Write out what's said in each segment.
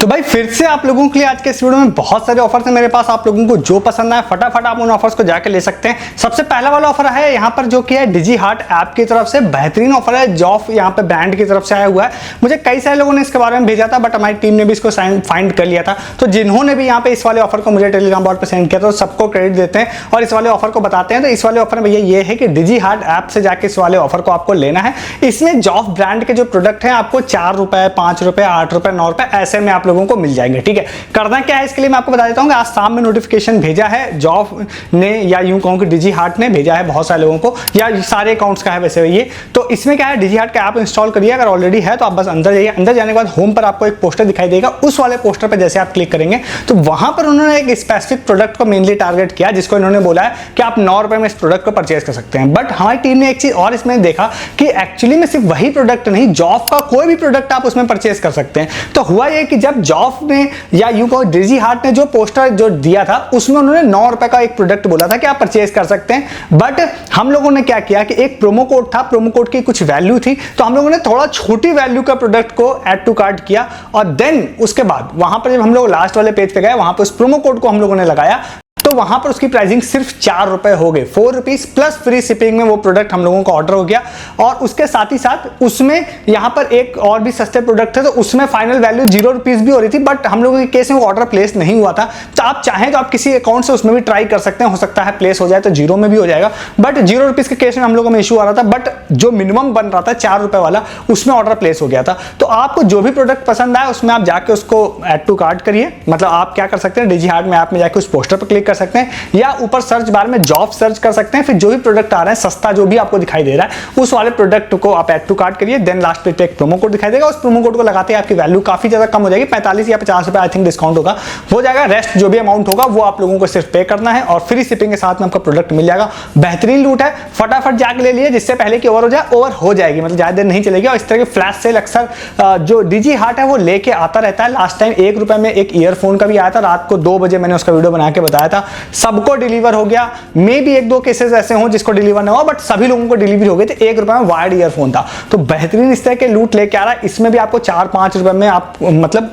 तो भाई फिर से आप लोगों के लिए आज के इस वीडियो में बहुत सारे ऑफर्स हैं मेरे पास। आप लोगों को जो पसंद आए फटाफट आप उन ऑफर्स को जाके ले सकते हैं। सबसे पहला वाला ऑफर है यहाँ पर जो कि है डिजी हार्ट ऐप की तरफ से, बेहतरीन ऑफर है। जॉफ यहाँ पे ब्रांड की तरफ से आया हुआ है। मुझे कई सारे लोगों ने इसके बारे में भेजा था बट हमारी टीम ने भी इसको फाइंड कर लिया था। तो जिन्होंने भी यहाँ पे इस वाले ऑफर को मुझे टेलीग्राम बोर्ड पर सेंड किया तो सबको क्रेडिट देते हैं और इस वाले ऑफर को बताते हैं। तो इस वाले ऑफर में भैया ये है कि डिजी हार्ट ऐप से जाके इस वाले ऑफर को आपको लेना है। इसमें जॉफ ब्रांड के जो प्रोडक्ट हैं आपको 4 रुपए, 5 रुपए, 8 रुपए, 9 रुपए ऐसे में आप लोगों को मिल जाएंगे। ठीक है, करना क्या है इसके लिए मैं आपको बता देता हूँ। आज शाम में नोटिफिकेशन भेजा है जॉफ ने, या यूं कहूं कि डिजी हार्ट ने भेजा है बहुत सारे लोगों को, या सारे अकाउंट्स का है वैसे ये। तो इसमें क्या है, डिजी हार्ट का ऐप इंस्टॉल करिए अगर ऑलरेडी है तो आप बस अंदर जाइए। अंदर जाने के बाद होम पर आपको एक पोस्टर दिखाई देगा। उस वाले पोस्टर पर जैसे आप क्लिक करेंगे तो वहां पर उन्होंने एक स्पेसिफिक प्रोडक्ट को मेनली टारगेट किया, जिसको इन्होंने बोला है कि आप 9 रुपए में इस प्रोडक्ट को परचेज कर सकते हैं। बट हमारी टीम ने एक चीज और इसमें देखा कि एक्चुअली में सिर्फ वही प्रोडक्ट नहीं, जॉफ का कोई भी प्रोडक्ट आप उसमें परचेज कर सकते हैं। तो हुआ ये कि जब जॉफ ने या यूं कहो डिजी हार्ट ने जो पोस्टर जो दिया था उसमें उन्होंने 9 रुपए का एक प्रोडक्ट बोला था कि आप परचेज कर सकते हैं। बट हम लोगों ने क्या किया कि एक प्रोमो कोड था, प्रोमो कोड की कुछ वैल्यू थी, तो हम लोगों ने थोड़ा छोटी वैल्यू का प्रोडक्ट को ऐड टू कार्ट किया और देन उसके बाद वहां पर जब हम लोग लास्ट वाले पेज पे गए वहां पर उस प्रोमो कोड को हम लोगों ने लगाया तो वहां पर उसकी प्राइसिंग सिर्फ 4 रुपए हो गए। 4 रुपीज प्लस फ्री शिपिंग में वो प्रोडक्ट हम लोगों का ऑर्डर हो गया। और उसके साथ ही साथ उसमें यहां पर एक और भी सस्ते प्रोडक्ट थे तो उसमें फाइनल वैल्यू 0 रुपीज भी हो रही थी। बट हम लोगों के केस में वो ऑर्डर प्लेस नहीं हुआ था। तो आप चाहें तो आप किसी अकाउंट से उसमें भी ट्राई कर सकते हैं, हो सकता है प्लेस हो जाए तो 0 में भी हो जाएगा। बट 0 रुपीज के केस में हम लोगों में इशू आ रहा था। बट जो मिनिमम बन रहा था 4 रुपए वाला, उसमें ऑर्डर प्लेस हो गया था। तो आपको जो भी प्रोडक्ट पसंद आए उसमें आप जाके उसको ऐड टू कार्ट करिए। मतलब आप क्या कर सकते हैं, डिजी हार्ट में ऐप में जाके उस पोस्टर पर क्लिक कर सकते हैं या ऊपर सर्च बार में जॉब सर्च कर सकते हैं। फिर जो भी प्रोडक्ट आ रहा है सस्ता जो भी आपको दिखाई दे रहा है उस वाले प्रोडक्ट को आप ऐड टू कार्ट करिए। देन लास्ट पेज पे एक प्रोमो कोड दिखाई देगा। उस प्रोमो कोड को लगाते ही आपकी वैल्यू काफी ज्यादा कम हो जाएगी। 45 या 50 रुपए आई थिंक डिस्काउंट होगा, हो जाएगा। रेस्ट जो भी अमाउंट होगा वो आप लोगों को सिर्फ पे करना है और फ्री शिपिंग के साथ में आपका प्रोडक्ट मिल जाएगा। बेहतरीन लूट है, फटाफट जाके ले लिए जिससे पहले कि ओवर हो जाए। ओवर हो जाएगी, मतलब ज्यादा देर नहीं चलेगी। और इस तरह की फ्लैश सेल अक्सर जो डिजी हार्ट है वो लेके आता रहता है। लास्ट टाइम 1 रुपए में एक ईयरफोन का भी आया था, रात को 2 बजे मैंने उसका वीडियो बना के बताया था। सबको डिलीवर हो गया। मे भी 1-2 केसेस ऐसे हों जिसको डिलीवर ना हुआ, बट सभी लोगों को डिलीवरी हो गई थी। 1 रुपए में वायर्ड ईयरफोन था। तो बेहतरीन इस तरह के लूट लेके आ रहा है। इसमें भी आपको 4-5 रुपए में आप मतलब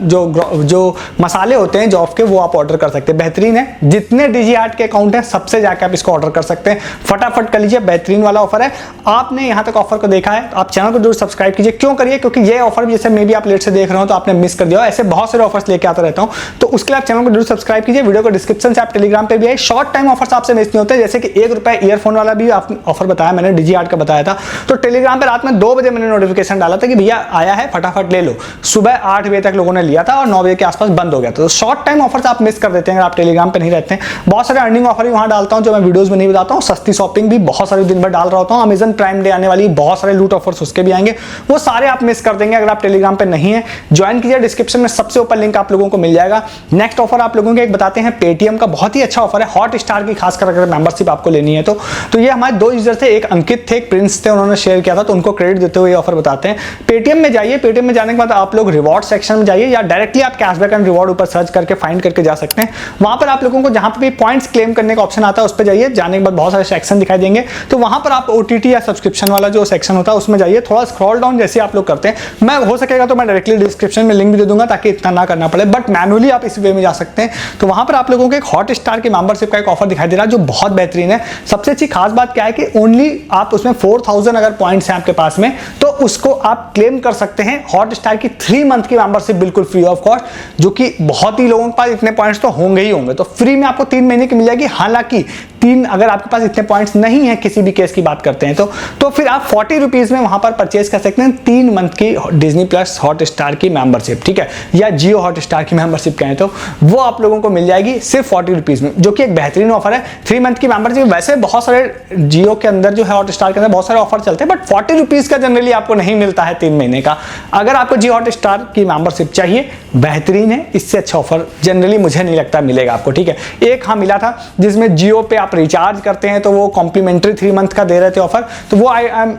जो मसाले होते हैं जॉब के वो आप ऑर्डर कर सकते हैं। बेहतरीन है। जितने डिजी हार्ट के अकाउंट हैं सबसे जाकर आप इसको ऑर्डर कर सकते हैं। फटाफट कर लीजिए, बेहतरीन वाला ऑफर है। आपने यहां तक ऑफर को देखा है तो आप चैनल को जरूर सब्सक्राइब कीजिए। क्यों करिए, क्योंकि ये ऑफर जैसे मे भी आप लेट से देख रहे हो तो आपने मिस कर दिया। ऐसे बहुत सारे ऑफर्स लेके आता रहता हूं, तो उसके लिए आप चैनल को जरूर सब्सक्राइब कीजिए। वीडियो को डिस्क्रिप्शन से आप टेलीग्राम पे भी है। शॉर्ट टाइम ऑफर्स आपसे मिस नहीं होते, जैसे कि 1 रुपए ईयरफोन वाला भी ऑफर बताया मैंने, डिजी हार्ट का बताया था। तो टेलीग्राम पे रात में 2 बजे मैंने नोटिफिकेशन डाला था कि भैया आया है, फटाफट ले लो। सुबह 8 बजे तक लोगों ने लिया था और 9 बजे के आसपास बंद हो गया था। तो शॉर्ट टाइम ऑफर्स आप मिस कर देते हैं अगर आप टेलीग्राम पे नहीं रहते हैं। बहुत सारे अर्निंग ऑफर भी वहां डालता हूं जो मैं वीडियोस में नहीं बताता हूं। सस्ती शॉपिंग भी बहुत सारे दिन भर डाल रहा होता हूं। अमेजन प्राइम डे आने वाली, बहुत सारे लूट ऑफर्स उसके भी आएंगे, वो सारे आप मिस कर देंगे अगर आप टेलीग्राम पे नहीं है। ज्वाइन कीजिए, डिस्क्रिप्शन में सबसे ऊपर लिंक आप लोगों को मिल जाएगा। नेक्स्ट ऑफर आप लोगों को एक बताते हैं, पेटीएम का बहुत ही अच्छा ऑफर है। हॉट स्टार की खासकर अगर मेंबरशिप आपको लेनी है तो ये हमारे 2 यूजर थे, एक अंकित थे, एक प्रिंस थे, उन्होंने शेयर किया था तो उनको क्रेडिट देते हुए ये ऑफर बताते हैं। पेटीएम में जाइए, पेटीएम में जाने के बाद आप लोग रिवॉर्ड सेक्शन में जाइए या डायरेक्टली आप कैशबैक एंड रिवॉर्ड ऊपर सर्च करके फाइंड करके जा सकते हैं। वहां पर आप लोगों को जहां पर भी पॉइंट्स क्लेम करने का ऑप्शन आता है उस पर जाइए। जाने के बाद बहुत सारे सेक्शन दिखाई देंगे, तो वहां पर आप ओटीटी या सब्सक्रिप्शन वाला जो सेक्शन होता है उसमें जाइए। थोड़ा स्क्रॉल डाउन जैसे आप लोग करते हैं, मैं हो सकेगा तो मैं डायरेक्टली डिस्क्रिप्शन में लिंक भी दे दूंगा ताकि इतना ना करना पड़े, बट मैनुअली आप इस वे में जा सकते हैं। तो वहां पर आप लोगों को एक हॉट स्टार की मेंबरशिप का एक ऑफर दिखाई दे रहा है जो बहुत बेहतरीन है। सबसे अच्छी खास बात क्या है कि ओनली आप उसमें 4000 अगर पॉइंट्स हैं आपके पास में तो उसको आप क्लेम कर सकते हैं। हॉट स्टार की 3 मंथ की मेंबरशिप बिल्कुल फ्री ऑफ कॉस्ट, जो कि बहुत ही लोगों के पास इतने पॉइंट्स तो होंगे ही होंगे। तो फ्री में आपको 3 महीने की मिल जाएगी। हालांकि 3 अगर आपके पास इतने पॉइंट्स नहीं है, किसी भी केस की बात करते हैं तो फिर आप 40 रुपीज में वहां पर परचेज कर सकते हैं 3 मंथ की डिज्नी प्लस हॉट स्टार की मेंबरशिप। ठीक है, या जियो हॉट स्टार की मेंबरशिप कहें तो वो आप लोगों को मिल जाएगी सिर्फ 40 रुपीज में, जो कि एक बेहतरीन ऑफर है। 3 मंथ की मेंबरशिप, वैसे बहुत सारे जियो के अंदर जो है हॉट स्टार के अंदर बहुत सारे ऑफर चलते हैं, बट 40 रुपीज का जनरली आपको नहीं मिलता है 3 महीने का। अगर आपको जियो हॉट स्टार की मेंबरशिप चाहिए, बेहतरीन है, इससे अच्छा ऑफर जनरली मुझे नहीं लगता मिलेगा आपको। ठीक है, एक हाँ मिला था जिसमें जियो पे आप रिचार्ज करते हैं तो वो कॉम्प्लीमेंट्री 3 मंथ का दे रहे थे ऑफर, तो वो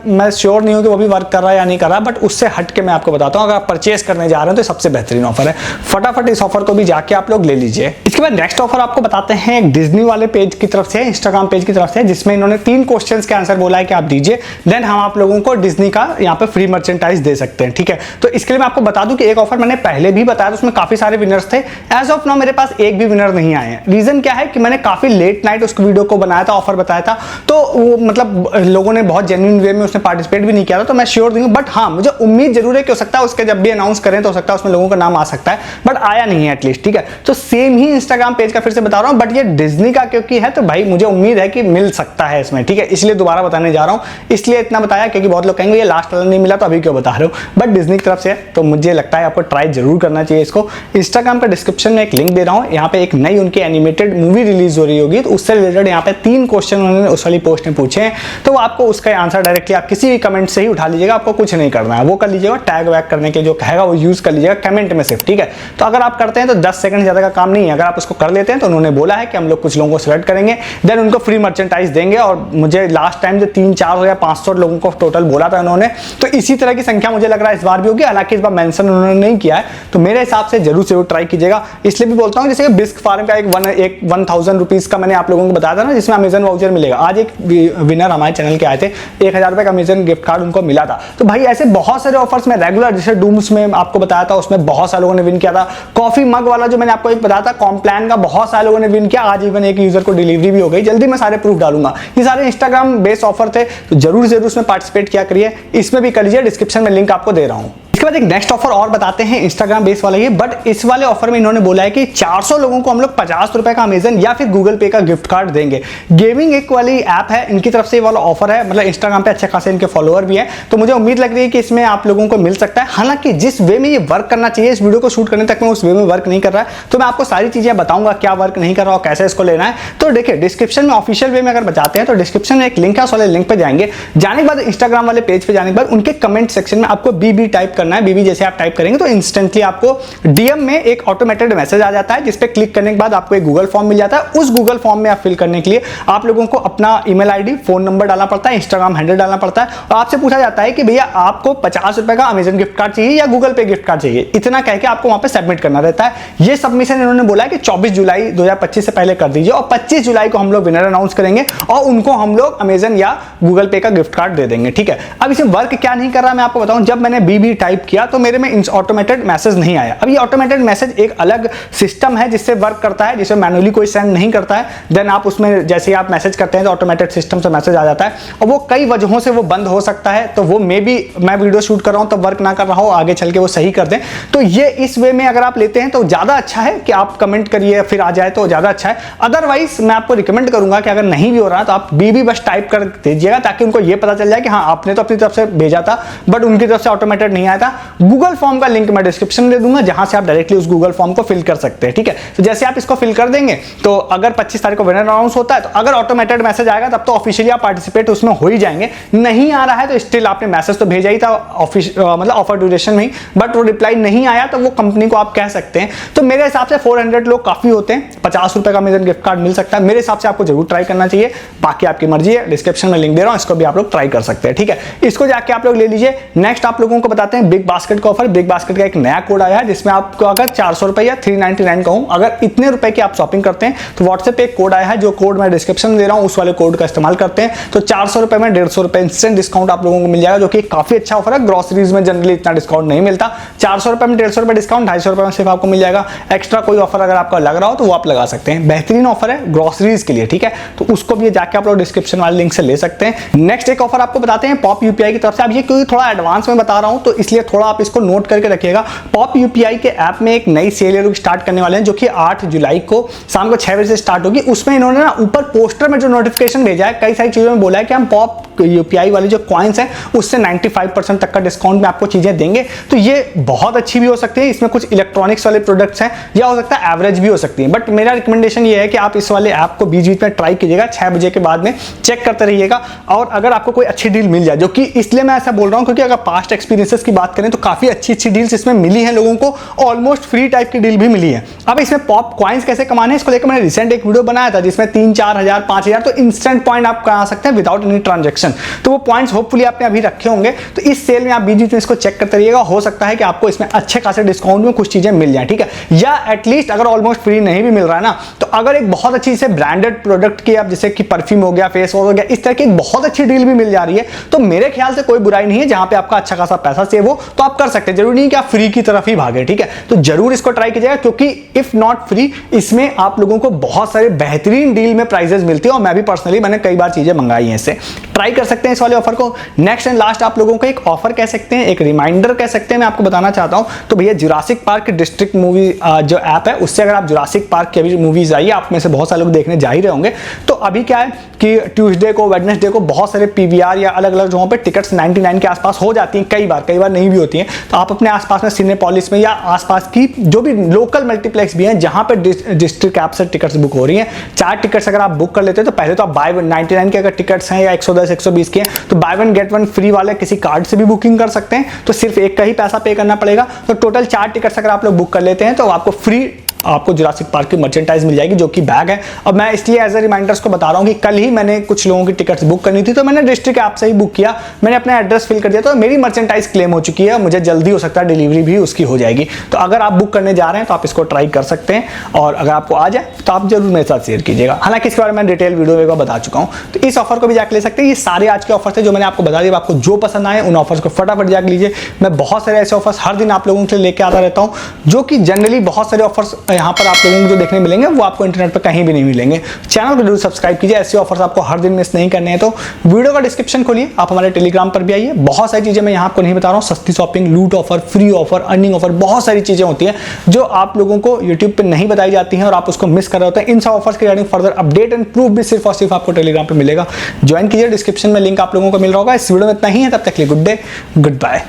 मैं श्योर नहीं हूं कि वो भी वर्क कर रहा है या नहीं कर रहा, बट उससे हट के मैं आपको बताता हूं अगर आप परचेस करने जा रहे हैं तो सबसे बेहतरीन ऑफर है। फटाफट इस ऑफर को भी जाके आप लोग ले लीजिए। इसके बाद नेक्स्ट ऑफर आपको बताते हैं एक डिज्नी वाले पेज की तरफ से, इंस्टाग्राम पेज की तरफ से, जिसमें इन्होंने 3 क्वेश्चंस के आंसर बोला है कि आप दीजिए, देन हम आप लोगों को डिज्नी का यहाँ पे फ्री मर्चेंटाइज दे सकते हैं। ठीक है, तो इसके लिए मैं आपको बता दूं कि एक ऑफर मैंने पहले भी बताया था, उसमें काफी सारे विनर्स थे। एज ऑफ नाउ मेरे पास एक भी विनर नहीं आए हैं। रीजन क्या है कि मैंने काफी लेट नाइट उस वीडियो को बनाया था, ऑफर बताया था, तो वो मतलब लोगों ने बहुत जेन्युइन वे में उसमें पार्टिसिपेट भी नहीं किया था, तो मैं श्योर दूंगा। बट हाँ, मुझे उम्मीद जरूर है कि हो सकता है उसके जब भी अनाउंस करें तो हो सकता है उसमें लोगों का नाम आ सकता है, बट आया नहीं है एटलीस्ट। ठीक है, तो सेम ही इंस्टाग्राम पेज का फिर से बता रहा हूं, बट ये डिज्नी का क्योंकि है तो भाई मुझे उम्मीद है कि मिल सकता है इसमें। ठीक है, इसलिए दोबारा बताने जा रहा हूं, इसलिए इतना बताया क्योंकि बहुत लोग कहेंगे ये लास्ट वाला नहीं मिला तो अभी क्यों बता रहे हो, बट डिज्नी की तरफ से है तो मुझे लगता है आपको ट्राई जरूर करना चाहिए इसको। इंस्टाग्राम का डिस्क्रिप्शन में एक लिंक दे रहा हूं, यहाँ पे एक नई उनकी एनिमेटेड मूवी रिलीज हो रही होगी, तो उससे रिलेटेड यहाँ पे 3 क्वेश्चन उन्होंने उस वाली पोस्ट में पूछे हैं, तो आपको उसका आंसर डायरेक्टली आप किसी भी कमेंट से ही उठा लीजिएगा, आपको कुछ नहीं करना है, वो कर लीजिएगा। टैग वैग करने के जो कहेगा वो यूज कर लीजिएगा कमेंट में सिर्फ। ठीक है, तो अगर आप करते हैं तो 10 सेकंड ज्यादा का काम नहीं है, अगर आप उसको कर लेते हैं तो उन्होंने बोला है कि हम लोग कुछ लोगों को सिलेक्ट करेंगे, देन उनको फ्री मर्चेंटाइज देंगे। और मुझे लास्ट टाइम जो 300-400 या 500 लोगों को टोटल बोला था उन्होंने, तो इसी तरह की संख्या मुझे लग रहा है इस बार भी होगी, हालांकि इस बार मेंशन उन्होंने नहीं किया है, तो मेरे हिसाब से जरूर से ट्राई कीजिएगा। इसलिए भी बोलता हूं जैसे कि बिस्क फार्म का एक 1000 रुपीज का मैंने आप लोगों को बताया था ना, जिसमें अमेजन वाउचर मिलेगा। आज एक विनर हमारे चैनल के आए थे, 1000 रुपए का अमेजन गिफ्ट कार्ड उनको मिला था। तो भाई ऐसे बहुत सारे ऑफर्स में रेगुलर, जैसे डूम्स में आपको बताया था, उसमें बहुत सारे लोगों ने विन किया था। कॉफी मग वाला जो मैंने आपको एक बताया था कॉम्प्लान का, बहुत सारे लोगों ने विन किया। आज इवन एक यूजर को डिलीवरी भी हो गई, जल्दी मैं सारे प्रूफ डालूंगा। ये सारे इंस्टाग्राम बेस्ड ऑफर थे, तो जरूर से उसमें पार्टिसिपेट किया करिए, इसमें भी कर लीजिए, डिस्क्रिप्शन में लिंक आपको दे रहा हूं। इसके बाद एक नेक्स्ट ऑफर और बताते हैं इंस्टाग्राम बेस वाला, ये बट इस वाले ऑफर में इन्होंने बोला है कि 400 लोगों को हम लोग 50 रुपए का अमेजन या फिर गूगल पे का गिफ्ट कार्ड देंगे। गेमिंग एक वाली ऐप है, इनकी तरफ से ये वाला ऑफर है, मतलब इंस्टाग्राम पे अच्छे खासे इनके फॉलोअर भी हैं, तो मुझे उम्मीद लग रही है कि इसमें आप लोगों को मिल सकता है। हालांकि जिस वे में ये वर्क करना चाहिए, इस वीडियो को शूट करने तक में उस वे में वर्क नहीं कर रहा है, तो मैं आपको सारी चीजें बताऊंगा क्या वर्क नहीं कर रहा और कैसे इसको लेना है। तो देखिए डिस्क्रिप्शन में ऑफिशियल वे में अगर बताते हैं तो डिस्क्रिप्शन में एक लिंक है, उस वाले लिंक पे जाएंगे, जाने के बाद इंस्टाग्राम वाले पेज पे जाने के बाद उनके कमेंट सेक्शन में आपको बीबी टाइप करना है। बीबी जैसे आप टाइप करेंगे तो इंस्टेंटली आपको डीएम में एक ऑटोमेटेड मैसेज आ जाता है, जिस पे क्लिक करने के बाद आपको एक गूगल फॉर्म मिल जाता है। उस गूगल फॉर्म में आप फिल करने के लिए आप लोगों को अपना ईमेल आईडी, फोन नंबर डालना पड़ता है, इंस्टाग्राम हैंडल डालना पड़ता है, और आपसे पूछा जाता है कि भैया आपको 50 रुपए का अमेजन गिफ्ट कार्ड चाहिए या गूगल पे गिफ्ट कार्ड चाहिए, इतना कह के आपको वहां पे सबमिट करना रहता है। ये सबमिशन इन्होंने बोला है कि 24 जुलाई 2025 से पहले कर दीजिए, और 25 जुलाई को हम लोग विनर अनाउंस करेंगे और उनको हम लोग अमेजन या गूगल पे का गिफ्ट कार्ड दे देंगे। ठीक है, अब इसमें वर्क क्या नहीं कर रहा मैं आपको बताऊं। जब मैंने बीबी टाइप किया तो मेरे में ऑटोमेटेड मैसेज नहीं आया। अब ये ऑटोमेटेड मैसेज एक अलग सिस्टम है जिससे वर्क करता है, जिसे मैनुअली कोई सेंड नहीं करता है। देन आप उसमें जैसे ही आप मैसेज करते हैं तो ऑटोमेटेड सिस्टम से मैसेज आ जाता है, और वो कई वजहों से वो बंद हो सकता है, तो वो मे बी मैं वीडियो शूट कर रहा हूं तब वर्क ना कर रहा हो, आगे चल के वो सही कर दें। तो ये इस वे में अगर आप लेते हैं तो ज्यादा अच्छा है कि आप कमेंट करिए फिर आ जाए तो ज्यादा अच्छा है। अदरवाइज मैं आपको रिकमेंड करूंगा कि अगर नहीं भी हो रहा तो आप बीबी बस टाइप कर दीजिएगा, ताकि उनको ये पता चल जाए कि हाँ आपने तो अपनी तरफ से भेजा था बट उनकी तरफ से ऑटोमेटेड नहीं आया था। गूगल फॉर्म का लिंक मैं डिस्क्रिप्शन दे दूंगा, जहां से आप डायरेक्टली उस गूगल फॉर्म को फिल कर सकते हैं। ठीक है, तो जैसे आप इसको फिल कर देंगे तो अगर 25 तारीख को विनर अनाउंस होता है तो अगर ऑटोमेटेड मैसेज आएगा तब तो ऑफिशियली आप पार्टिसिपेट उसमें हो ही जाएंगे। नहीं आ रहा है तो स्टिल आपने मैसेज तो भेजा ही था मतलब ऑफर ड्यूरेशन में ही, बट वो रिप्लाई नहीं आया तो वो कंपनी को आप कह सकते हैं। तो मेरे हिसाब से 400 लोग काफी होते हैं, 50 रुपए का अमेजन गिफ्ट कार्ड मिल सकता है। मेरे हिसाब से आपको जरूर ट्राई करना चाहिए, बाकी आपकी मर्जी है। डिस्क्रिप्शन में लिंक दे रहा हूं, इसको भी आप लोग ट्राई कर सकते हैं। ठीक है, इसको जाके आप लोग ले लीजिए। नेक्स्ट आप लोगों को बताते हैं बिग बास्केट का ऑफर। बिग बास्केट का एक नया कोड आया है, जिसमें आपको अगर 400 रुपए या 399 कहूं, अगर इतने रुपए की आप शॉपिंग करते हैं तो व्हाट्सएप पे एक कोड आया है, जो कोड मैं डिस्क्रिप्शन में दे रहा हूं, उस वाले कोड का इस्तेमाल करते हैं तो 400 रुपए में 150 रुपए इंस्टेंट डिस्काउंट आप लोगों को मिल जाएगा, जो कि काफी अच्छा ऑफर है। ग्रोसरीज में जनरली इतना डिस्काउंट नहीं मिलता। 400 रुपए में 150 रुपए डिस्काउंट, 250 रुपए में सिर्फ आपको मिल जाएगा। एक्स्ट्रा कोई ऑफर अगर आपका लग रहा हो तो वो आप लगा सकते हैं। बेहतरीन ऑफर है ग्रोसरीज के लिए। ठीक है, तो उसको भी जाके आप लोग डिस्क्रिप्शन वाले लिंक से ले सकते हैं। नेक्स्ट एक ऑफर आपको बताते हैं पॉप यूपीआई की तरफ से। अब ये क्योंकि थोड़ा एडवांस में बता रहा हूं तो इसलिए थोड़ा आप इसको नोट करके रखिएगा। पॉप यूपीआई के ऐप में एक नई सेल ये लोग स्टार्ट करने वाले हैं, जो कि 8 जुलाई को शाम को 6 बजे से स्टार्ट होगी। उसमें इन्होंने ना ऊपर पोस्टर में जो नोटिफिकेशन भेजा है, कई सारी चीजों में बोला है कि हम पॉप यूपीआई वाले जो कॉइन्स हैं उससे 95% तक का डिस्काउंट में आपको चीजें देंगे। तो ये बहुत अच्छी भी हो सकती है, इसमें कुछ इलेक्ट्रॉनिक्स वाले प्रोडक्ट्स हैं, या हो सकता है एवरेज भी हो सकती है। बट मेरा रिकमेंडेशन ये है कि आप इस वाले ऐप को बीच बीच में ट्राई कीजिएगा, 6 बजे के बाद में चेक करते रहिएगा। और अगर आपको कोई अच्छी डील मिल जाए, जो कि इसलिए मैं ऐसा बोल रहा हूं क्योंकि अगर पास्ट एक्सपीरियंसेस की बात बात करें तो काफी अच्छी डील्स इसमें मिली है लोगों को, ऑलमोस्ट फ्री टाइप की डील भी मिली है। अब इसमें पॉप कॉइन्स कैसे कमाने हैं इसको लेकर मैंने रिसेंट एक वीडियो बनाया था जिसमें 3-4 हज़ार 5 हज़ार तो इंस्टेंट पॉइंट आप कमा सकते हैं विदाउट एनी ट्रांजेक्शन। तो वो पॉइंट्स होपफुली आपने अभी रखे होंगे, तो इस सेल में आप बीच में इसको चेक करते रहिएगा, हो सकता है कि आपको इसमें अच्छे खासे डिस्काउंट में कुछ चीजें मिल जाए, ठीक है। या एटलीस्ट अगर ऑलमोस्ट फ्री नहीं भी मिल रहा है ना, तो अगर एक बहुत अच्छी से ब्रांडेड प्रोडक्ट की आप जैसे कि परफ्यूम हो गया, फेस वॉश हो गया, इस तरह की एक बहुत अच्छी डील भी मिल जा रही है, तो मेरे ख्याल से कोई बुराई नहीं है। जहां पे आपका अच्छा खासा पैसा सेव हो तो आप कर सकते हैं, जरूरी नहीं कि आप फ्री की तरफ ही भागे, ठीक है। तो जरूर इसको ट्राई कीजिएगा, क्योंकि इफ नॉट फ्री इसमें आप लोगों को बहुत सारे बेहतरीन डील में प्राइजेस मिलती है, और मैं भी पर्सनली मैंने कई बार चीजें मंगाई हैं इससे। ट्राई कर सकते हैं इस वाले ऑफर को। नेक्स्ट एंड लास्ट आप लोगों को एक ऑफर कह सकते हैं, एक रिमाइंडर कह सकते हैं, मैं आपको बताना चाहता हूं। तो भैया जुरासिक पार्क डिस्ट्रिक्ट मूवी जो ऐप है, उससे अगर आप जुरासिक पार्क की अभी मूवीज आई है, आप में से बहुत सारे लोग देखने जा ही रहे होंगे। तो अभी क्या है कि ट्यूसडे को, वेडनेसडे को बहुत सारे पीवीआर या अलग अलग जगहों पे टिकट्स 99 के आसपास हो जाती हैं, कई बार नहीं भी होती हैं। तो आप अपने आसपास में सिनेपोलिस में या आसपास की जो भी लोकल मल्टीप्लेक्स भी हैं जहां पे डिस्ट्रिक्ट ऐप से टिकट्स बुक हो रही हैं, 4 टिकट्स अगर आप बुक कर लेते हैं तो पहले तो आप बाय 99 के अगर टिकट्स हैं या 110 120 के हैं तो बाय 1 गेट 1 फ्री वाले किसी कार्ड से भी बुकिंग कर सकते हैं। तो सिर्फ एक का ही पैसा पे करना पड़ेगा। तो टोटल 4 टिकट्स अगर आप लोग बुक कर लेते हैं तो आपको फ्री आपको जुरासिक पार्क की मर्चेंटाइज मिल जाएगी, जो कि बैग है। अब मैं इसलिए एज ए रिमाइंडर्स को बता रहा हूं कि कल ही मैंने कुछ लोगों की टिकट्स बुक करनी थी, तो मैंने डिस्ट्रिक्ट ऐप से ही बुक किया, मैंने अपना एड्रेस फिल कर दिया, तो मेरी मर्चेंटाइज क्लेम हो चुकी है। मुझे जल्दी हो सकता है डिलीवरी भी उसकी हो जाएगी। तो अगर आप बुक करने जा रहे हैं तो आप इसको ट्राई कर सकते हैं, और अगर आपको आ जाए तो आप जरूर मेरे साथ शेयर कीजिएगा। हालांकि इसके बारे में डिटेल वीडियो में बता चुका हूं, तो इस ऑफर को भी जाकर ले सकते हैं। ये सारे आज के ऑफर थे जो मैंने आपको बता दिया। आपको जो पसंद आए उन ऑफर्स को फटाफट जाकर लीजिए। मैं बहुत सारे ऐसे ऑफर्स हर दिन आप लोगों के लिए लेके आता रहता हूं, जो कि जनरली बहुत सारे ऑफर्स यहाँ पर आप लोगों को देखने मिलेंगे वो आपको इंटरनेट पर कहीं भी नहीं मिलेंगे। चैनल को जरूर सब्सक्राइब कीजिए, ऐसे ऑफर्स आपको हर दिन मिस नहीं करने हैं। तो वीडियो का डिस्क्रिप्शन खोलिए, आप हमारे टेलीग्राम पर भी आइए। बहुत सारी चीजें मैं यहाँ आपको नहीं बता रहा हूँ, सस्ती शॉपिंग, लूट offer, free offer, earning offer, बहुत सारी चीजें होती हैं जो आप लोगों को यूट्यूब पर नहीं बताई जाती हैं और आप उसको मिस कर रहे होते हैं। इन सब ऑफर्स के regarding further update and proof भी सिर्फ और सिर्फ आपको टेलीग्राम पर मिलेगा। ज्वाइन कीजिए, डिस्क्रिप्शन में लिंक आप लोगों को मिल रहा होगा। इस वीडियो में इतना ही है, तब तक के लिए गुड डे, गुड बाय।